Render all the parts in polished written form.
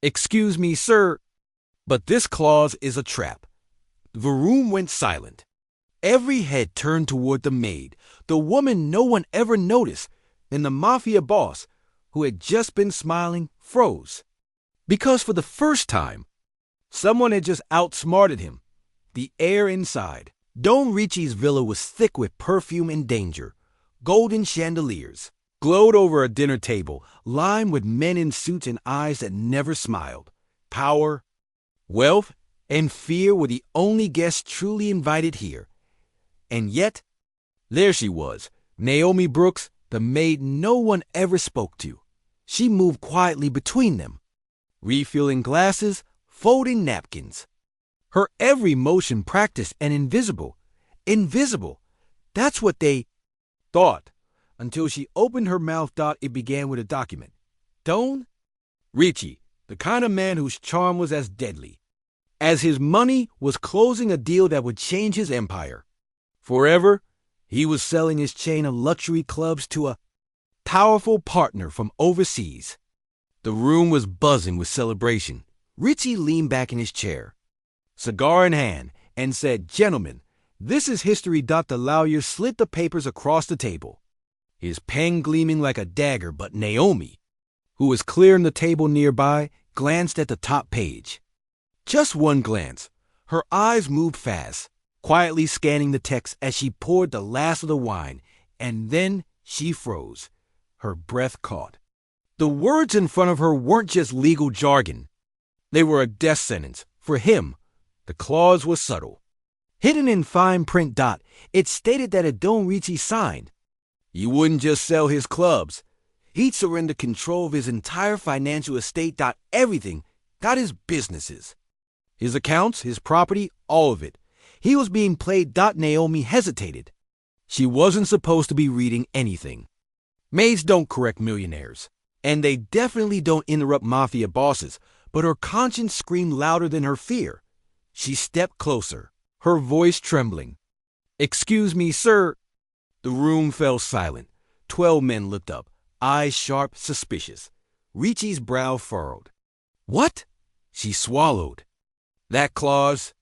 Excuse me, sir, but this clause is a trap. The room went silent. Every head turned toward the maid, the woman no one ever noticed, and the Mafia boss, who had just been smiling, froze. Because for the first time, someone had just outsmarted him. The air inside Don Ricci's villa was thick with perfume and danger. Golden chandeliers glowed over a dinner table, lined with men in suits and eyes that never smiled. Power, wealth, and fear were the only guests truly invited here. And yet, there she was, Naomi Brooks, the maid no one ever spoke to. She moved quietly between them, refilling glasses, folding napkins. Her every motion practiced and invisible. Invisible. That's what they thought, until she opened her mouth. It began with a document. Don Ricci, the kind of man whose charm was as deadly as his money, was closing a deal that would change his empire. Forever, he was selling his chain of luxury clubs to a powerful partner from overseas. The room was buzzing with celebration. Ricci leaned back in his chair, cigar in hand, and said, "Gentlemen, this is history." The lawyer slid the papers across the table, his pen gleaming like a dagger, but Naomi, who was clearing the table nearby, glanced at the top page. Just one glance. Her eyes moved fast, quietly scanning the text as she poured the last of the wine, and then she froze. Her breath caught. The words in front of her weren't just legal jargon. They were a death sentence. For him, the clause was subtle. Hidden in fine print. It stated that if Don Ricci signed, he wouldn't just sell his clubs. He'd surrender control of his entire financial estate. Everything. His businesses, his accounts, his property, all of it. He was being played. Naomi hesitated. She wasn't supposed to be reading anything. Maids don't correct millionaires, and they definitely don't interrupt mafia bosses, but her conscience screamed louder than her fear. She stepped closer, her voice trembling. "Excuse me, sir." The room fell silent. 12 men looked up, eyes sharp, suspicious. Ricci's brow furrowed. "What?" She swallowed. "That clause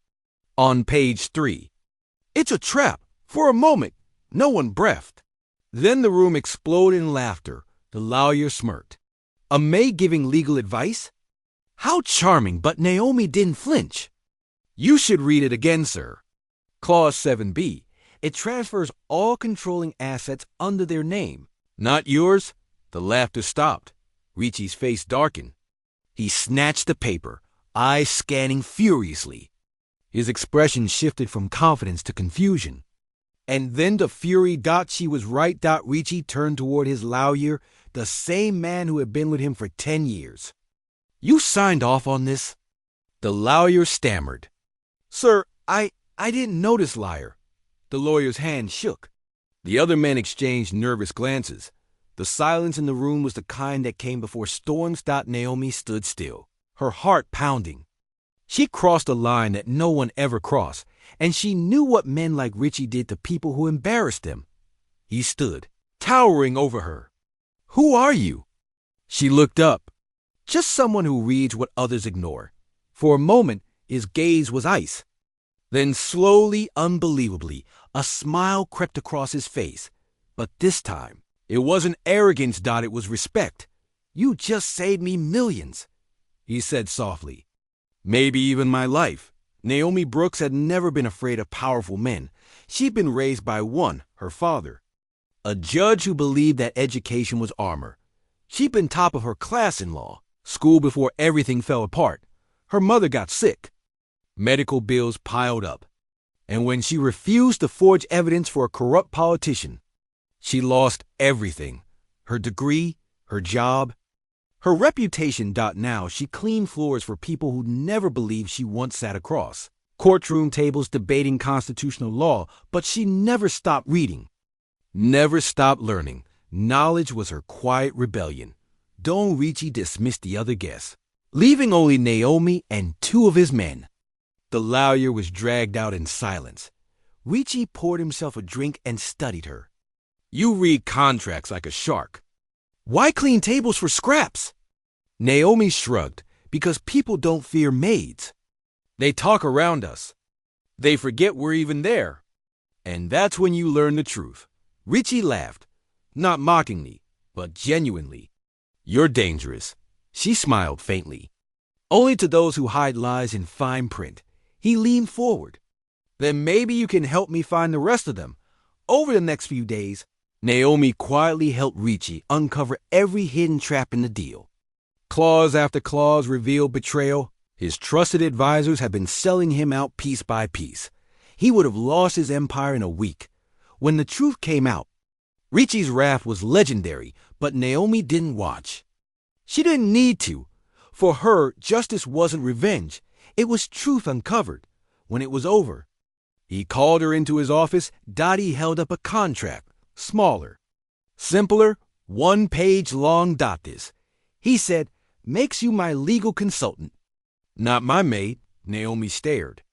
on page 3. It's a trap." For a moment, no one breathed. Then the room exploded in laughter. The lawyer smirked. A maid giving legal advice? How charming, but Naomi didn't flinch. "You should read it again, sir. Clause 7b. It transfers all controlling assets under their name. Not yours." The laughter stopped. Ricci's face darkened. He snatched the paper, eyes scanning furiously. His expression shifted from confidence to confusion. And then the fury. She was right. Ricci turned toward his lawyer, the same man who had been with him for 10 years. "You signed off on this?" The lawyer stammered. "Sir, I didn't notice, liar." The lawyer's hand shook. The other men exchanged nervous glances. The silence in the room was the kind that came before storms. Naomi stood still, her heart pounding. She crossed a line that no one ever crossed, and she knew what men like Ricci did to people who embarrassed them. He stood, towering over her. "Who are you?" She looked up. Just someone who reads what others ignore. For a moment, his gaze was ice. Then slowly, unbelievably, a smile crept across his face. But this time, it wasn't arrogance. It was respect. "You just saved me millions," he said softly. "Maybe even my life." Naomi Brooks had never been afraid of powerful men. She'd been raised by one, her father, a judge who believed that education was armor. She'd been top of her class in law, school before everything fell apart. Her mother got sick. Medical bills piled up. And when she refused to forge evidence for a corrupt politician, she lost everything. Her degree, her job, her reputation. Now she cleaned floors for people who never believed she once sat across courtroom tables debating constitutional law, but she never stopped reading, never stopped learning. Knowledge was her quiet rebellion. Don Ricci dismissed the other guests, leaving only Naomi and 2 of his men. The lawyer was dragged out in silence. Ricci poured himself a drink and studied her. "You read contracts like a shark. Why clean tables for scraps?" Naomi shrugged. because people don't fear maids. They talk around us. They forget we're even there. And that's when you learn the truth. Richie laughed, not mockingly, but genuinely. You're dangerous. She smiled faintly. Only to those who hide lies in fine print. He leaned forward. Then maybe you can help me find the rest of them. Over the next few days, Naomi quietly helped Richie uncover every hidden trap in the deal. Clause after clause revealed betrayal. His trusted advisors had been selling him out piece by piece. He would have lost his empire in a week. When the truth came out, Richie's wrath was legendary, but Naomi didn't watch. She didn't need to. For her, justice wasn't revenge. It was truth uncovered. When it was over, he called her into his office. Dottie held up a contract, smaller, simpler, 1-page long this. He said, makes you my legal consultant. Not my maid. Naomi stared.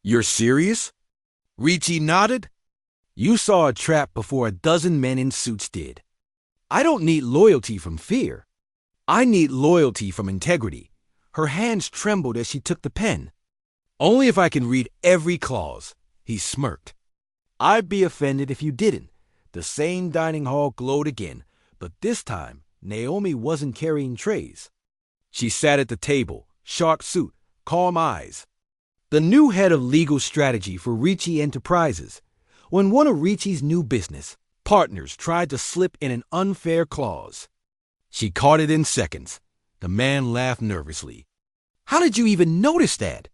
You're serious? Richie nodded. You saw a trap before a dozen men in suits did. I don't need loyalty from fear. I need loyalty from integrity. Her hands trembled as she took the pen. Only if I can read every clause. He smirked. I'd be offended if you didn't. The same dining hall glowed again, but this time Naomi wasn't carrying trays. She sat at the table, sharp suit, calm eyes. The new head of legal strategy for Richie Enterprises. When one of Richie's new business partners tried to slip in an unfair clause, she caught it in seconds. The man laughed nervously. How did you even notice that?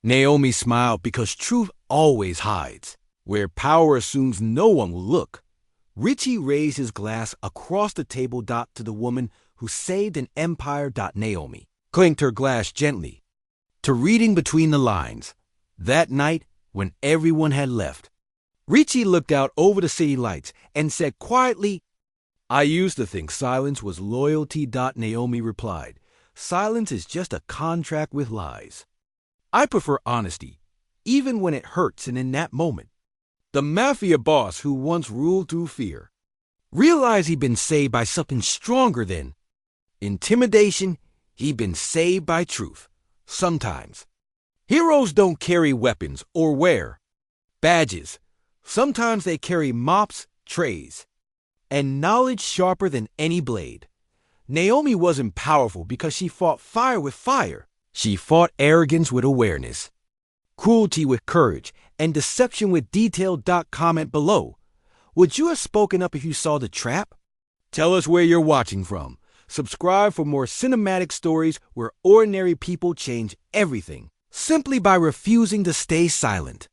Naomi smiled because truth always hides. Where power assumes no one will look. Richie raised his glass across the table to the woman who saved an empire. Naomi clinked her glass gently. To reading between the lines. That night, when everyone had left, Richie looked out over the city lights and said quietly, I used to think silence was loyalty. Naomi replied, silence is just a contract with lies. I prefer honesty, even when it hurts and in that moment. The Mafia boss who once ruled through fear realized he'd been saved by something stronger than intimidation. He'd been saved by truth. Sometimes. Heroes don't carry weapons or wear badges. Sometimes they carry mops, trays, and knowledge sharper than any blade. Naomi wasn't powerful because she fought fire with fire. She fought arrogance with awareness, cruelty with courage, and deception with detail. Comment below. Would you have spoken up if you saw the trap? Tell us where you're watching from. Subscribe for more cinematic stories where ordinary people change everything simply by refusing to stay silent.